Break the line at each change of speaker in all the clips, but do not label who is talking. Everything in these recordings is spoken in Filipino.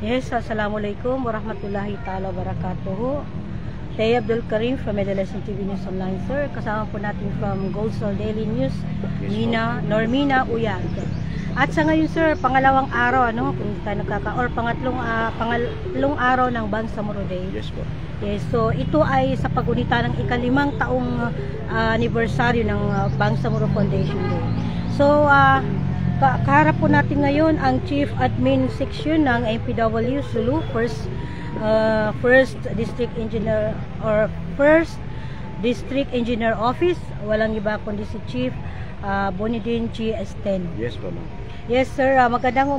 Yes, assalamualaikum warahmatullahi ta'ala wabarakatuh. Tay Abdul Karim from Medellin TV News Online, sir. Kasama po natin from Goldstar Daily News, Normina Uyag. At sa ngayon, sir, pangalawang araw, ano, kung tayo or pangatlong araw ng Bangsamoro Day.
Yes po.
Yes, so ito ay sa pagunita ng ika-5 taong anibersaryo ng Bangsamoro Foundation Day. So, kaharap po natin ngayon ang Chief Admin Section ng MPW Sulu, First District Engineer or First District Engineer Office. Walang iba kundi si Chief Bonidin G. Esten.
Yes po, ma'am.
Yes, sir. Magandang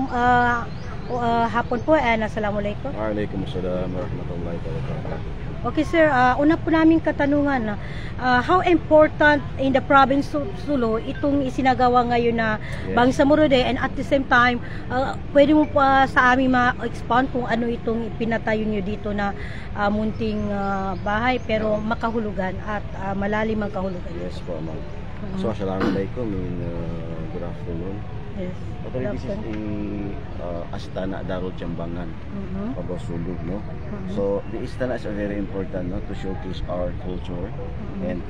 hapon po. Assalamualaikum.
Waalaikumsalam warahmatullahi wabarakatuh.
Okay, sir. Una po namin katanungan, how important in the province of Sulu itong isinagawa ngayon na Bangsamoro Day, and at the same time, pwede mo pa sa amin ma-expand kung ano itong pinatayo nyo dito na munting bahay pero makahulugan at malalim ang kahulugan.
Yes po, ma'am. So, assalamualaikum and good afternoon.
Yes.
Actually, this is a Astana Darul Jambangan of Sulug, no? So, the Astana is very important, no, to showcase our culture and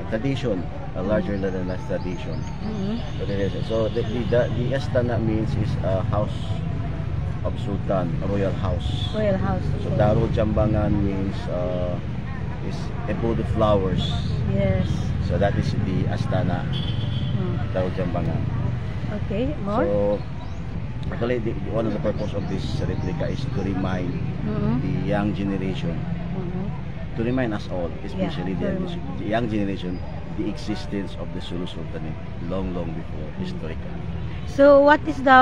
tradition, a larger than life tradition. So, the Astana means is a house of Sultan, a royal house.
Royal house.
So, Darul Jambangan means is abode of flowers.
Yes.
So, that is the Astana. Darul Jambangan.
Okay, more?
So, actually, one of the purpose of this replica is to remind the young generation, to remind us all, especially the young generation, the existence of the Sulu Sultanate long before historical.
So, what is the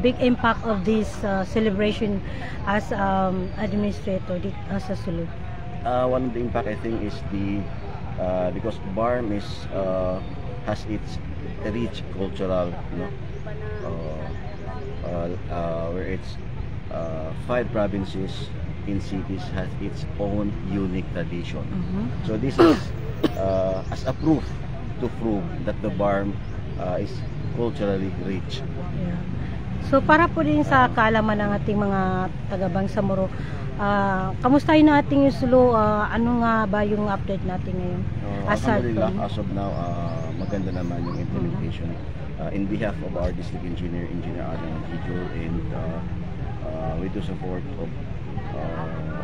big impact of this celebration as administrator as a Sulu?
One of the impact, I think, is the because BARM is has its rich cultural, you know, where it's 5 provinces in cities has its own unique tradition. So this is as a proof to prove that the BARM is culturally rich.
Yeah. So para po din sa kaalaman ng ating mga taga-Bangsamoro, kamustahin natin yung Sulu, ano nga ba yung update natin ngayon?
Alhamdulillah, as of now, maganda naman yung implementation. In behalf of our district engineer, Engineer Adam Hijul, and with the support of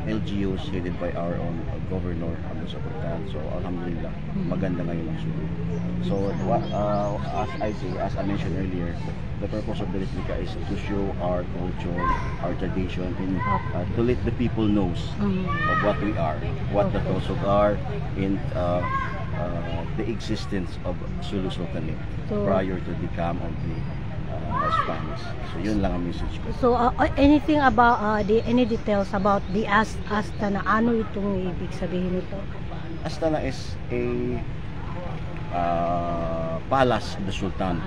LGUs headed by our own Governor Abdul Saportan. So alhamdulillah, maganda ngayon ang Sulu. So as I mentioned earlier, the purpose of the replica is to show our culture, our tradition, and to let the people knows of what we are, what the Tosog are, and the existence of Sulu Sultanate prior to the come of the Spanish. So yun lang ang message ko.
So anything about any details about the Astana, ano itong ibig sabihin nito?
Astana is a palace of the Sultan.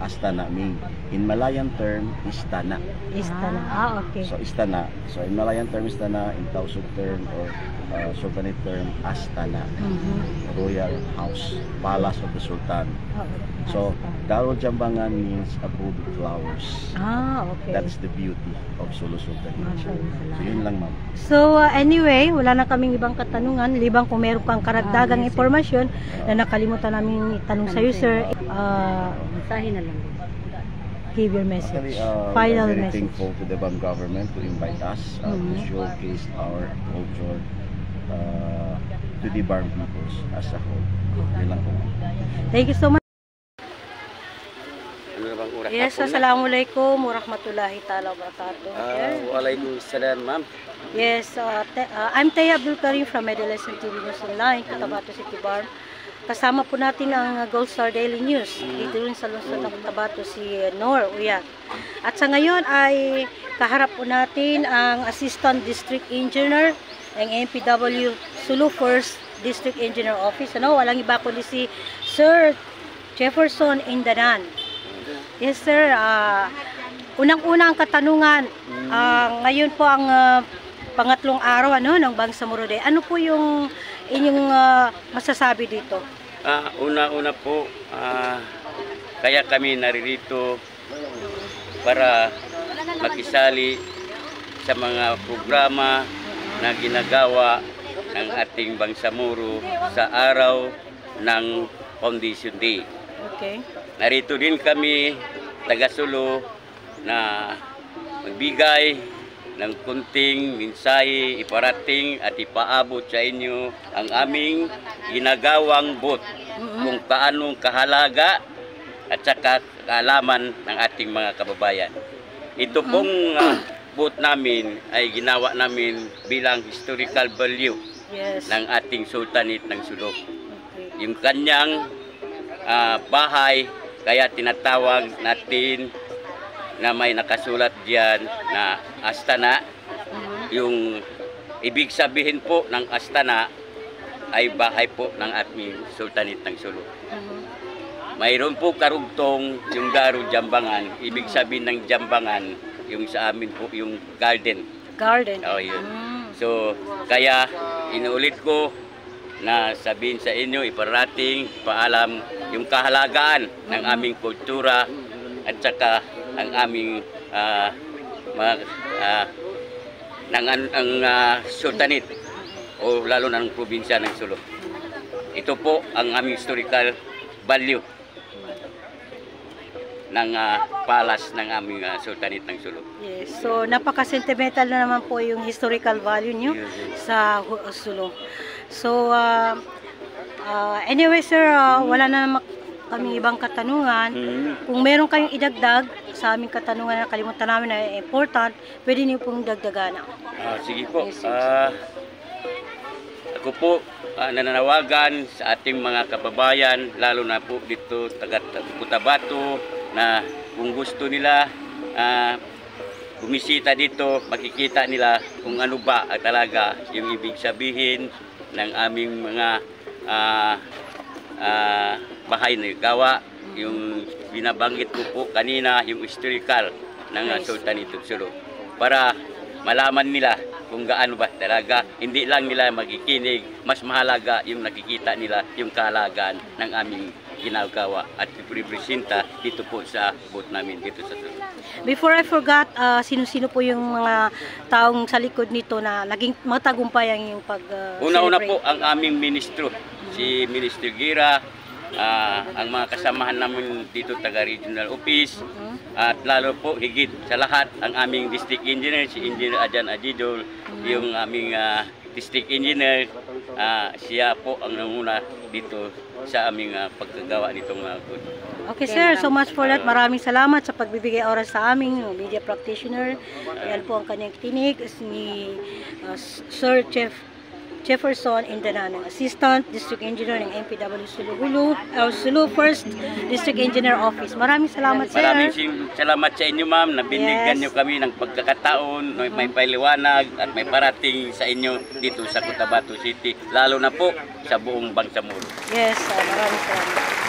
Astana mean in Malayan term Istana.
Istana. Okay.
So Istana. So in Malayan term Istana, in Tausug term or Sultanate term Astana. Royal house, palace of the Sultan. So Darul Jambangan means abode of flowers.
Okay.
That's the beauty of Sulu Sultanate. So yun lang, ma'am.
So anyway, wala na kaming ibang katanungan, libang kung meron kang karagdagang impormasyon na nakalimutan namin itanong sa iyo, sir. Mensahe na lang. Give your message.
Actually,
Final
I'm very
message.
thankful to the BAM government to invite us to showcase our culture to the BAM peoples as a whole. Yun lang po.
Thank you so much. Yes, assalamualaikum warahmatullahi ta'ala wabarakatuh.
Waalaikumsalam, ma'am.
Yes, I'm Tay Abdul Karim from Medellin TV News Online, Cotabato City BARM. Kasama po natin ang Goldstar Daily News dito rin sa lungsod ng Cotabato, si Nor Uyag. At sa ngayon ay kaharap po natin ang Assistant District Engineer ng MPW Sulu First District Engineer Office. Walang iba kundi si Sir Jefferson Indanan. Yes, sir. Unang-unang katanungan, ngayon po ang pangatlong araw ng Bangsamoro Day. Ano po yung inyong masasabi dito?
Una-una po, kaya kami naririto para makisali sa mga programa na ginagawa ng ating Bangsamoro sa araw ng Foundation Day.
Okay.
Narito din kami, taga-Sulo, na magbigay ng kunting mensahe, iparating at ipaabot sa inyo ang aming ginagawang booth kung kaanong kahalaga at saka kaalaman ng ating mga kababayan. Ito pong booth namin ay ginawa namin bilang historical value
Yes.
ng ating Sultanate ng Sulo.
Okay.
Yung kanyang bahay, kaya tinatawag natin na may nakasulat diyan na Astana. Yung ibig sabihin po ng Astana ay bahay po ng ating Sultanate ng Sulo. Mayroon po karugtong yung Garo Jambangan. Ibig sabihin ng Jambangan, yung sa amin po yung garden.
Garden.
Oh, yun. So, kaya inuulit ko na sabihin sa inyo, iparating, paalam yung kahalagaan ng aming kultura at saka ang aming Sultanate o lalo na ng probinsya ng Sulo. Ito po ang aming historical value ng palas ng aming Sultanate ng Sulo.
Yes. So, napaka-sentimental na naman po yung historical value nyo sa Sulo. So, anyway sir, wala na naman kaming ibang katanungan. Kung meron kayong idagdag sa aming katanungan na kalimutan namin na important, pwede niyo pong dagdagan.
Sige po.
Yes,
Ako po nananawagan sa ating mga kababayan, lalo na po dito taga Cotabato, na kung gusto nila bumisita dito, makikita nila kung ano ba talaga yung ibig sabihin ng aming mga bahay na gawa, yung binabanggit ko po kanina, yung historical ng Sultanate ng Sulo, para malaman nila kung gaano ba talaga, hindi lang nila magikinig, mas mahalaga yung nakikita nila yung kahalagaan ng aming ginagawa at iprepresenta dito po sa booth namin dito sa Sulo.
Before I forgot, sino-sino po yung mga taong sa likod nito na naging matagumpay ang yung
Una-una
celebrate?
po ang aming ministro, si Minister Gira, ang mga kasamahan namin dito taga regional office, at lalo po higit sa lahat ang aming district engineer, si Engineer Ajan Ajidol, yung aming district engineer, siya po ang nanguna dito sa aming pagkagawa nitong mga good.
Okay sir, so much for that. Maraming salamat sa pagbibigay oras sa aming media practitioner. Yan po ang kanyang tinig ni Sir Jefferson Indananang, Assistant District Engineer ng MPW Sulu 1st District Engineer Office. Maraming salamat sir.
Maraming salamat sa inyo ma'am, nabinigyan nyo kami ng pagkakataon, may paliwanag at may parating sa inyo dito sa Cotabato City, lalo na po sa buong Bangsamoro.
Yes, maraming salamat.